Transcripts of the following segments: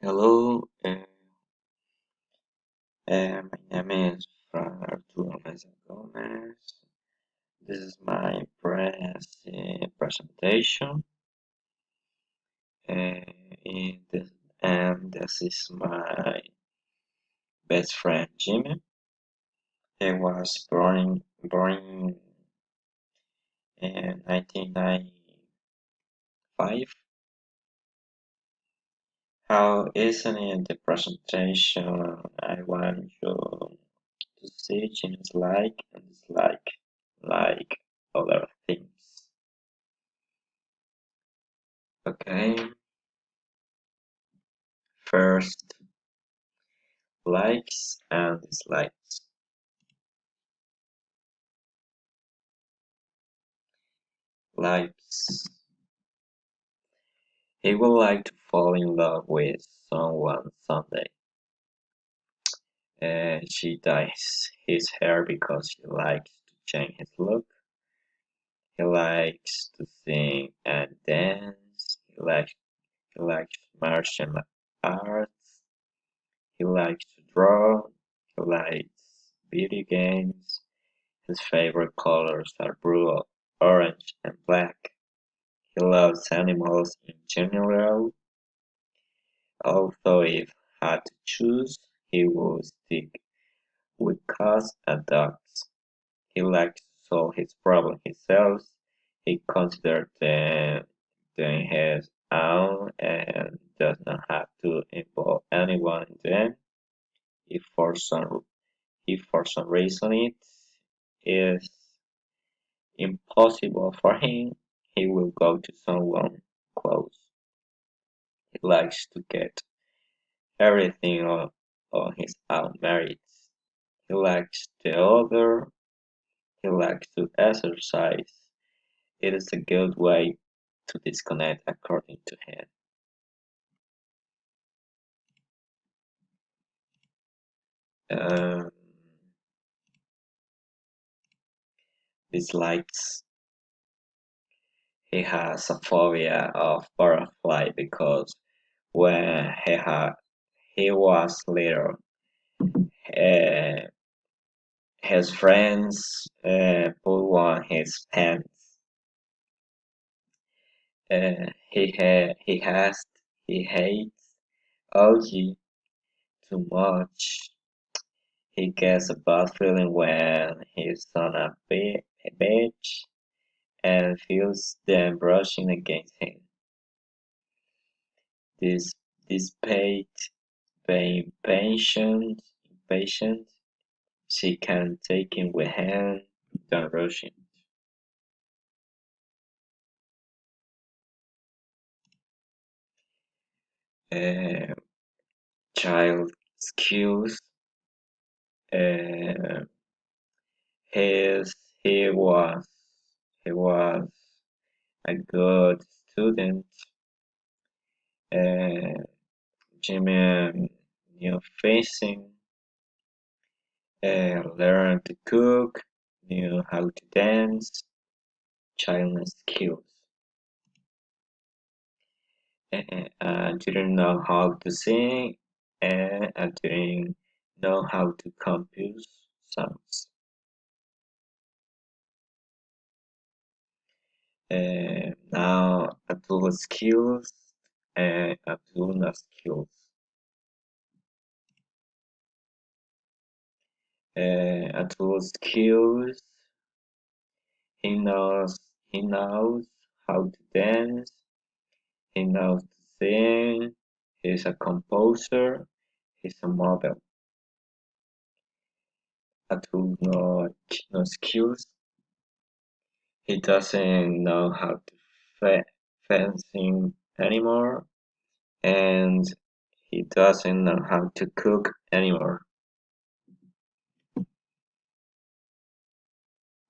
Hello, my name is Arturo Mesa Gomez. This is my presentation, uh, in this, and this is my best friend Jimmy. He was born in 1995. How isn't it the presentation? I want you to see Jimmy's like and dislike, like other things. Okay, first, likes and dislikes. Likes. He would like to fall in love with someone someday. She dyes his hair because he likes to change his look. He likes to sing and dance. He likes martial arts. He likes to draw. He likes video games. His favorite colors are blue, orange, and black. He loves animals in general, although if had to choose, he would stick with cats and dogs. He likes to solve his problems himself. He considers them his own and does not have to involve anyone in them. If for some reason it is impossible for him, he will go to someone close. He likes to get everything on his own merits. He likes the other. He likes to exercise. It is a good way to disconnect according to him. Um, Dislikes. He has a phobia of butterfly because when he was little, uh, his friends put on his pants. He hates algae too much. He gets a bad feeling when he's on a beach and feels them brushing against him. This being impatient, she can take him with hand, don't rush him. Uh, Child skills. Uh, his he was he was a good student. Uh, Jimmy knew facing, learned to cook, knew how to dance, child skills. Didn't know how to sing, and I didn't know how to compose songs. Now adult skills and adult skills. Adult skills. He knows he knows how to dance. He knows to sing. He's a composer. He's a model. Adult no skills. He doesn't know how to fencing anymore, and he doesn't know how to cook anymore.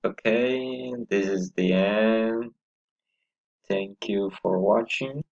Okay, this is the end. Thank you for watching.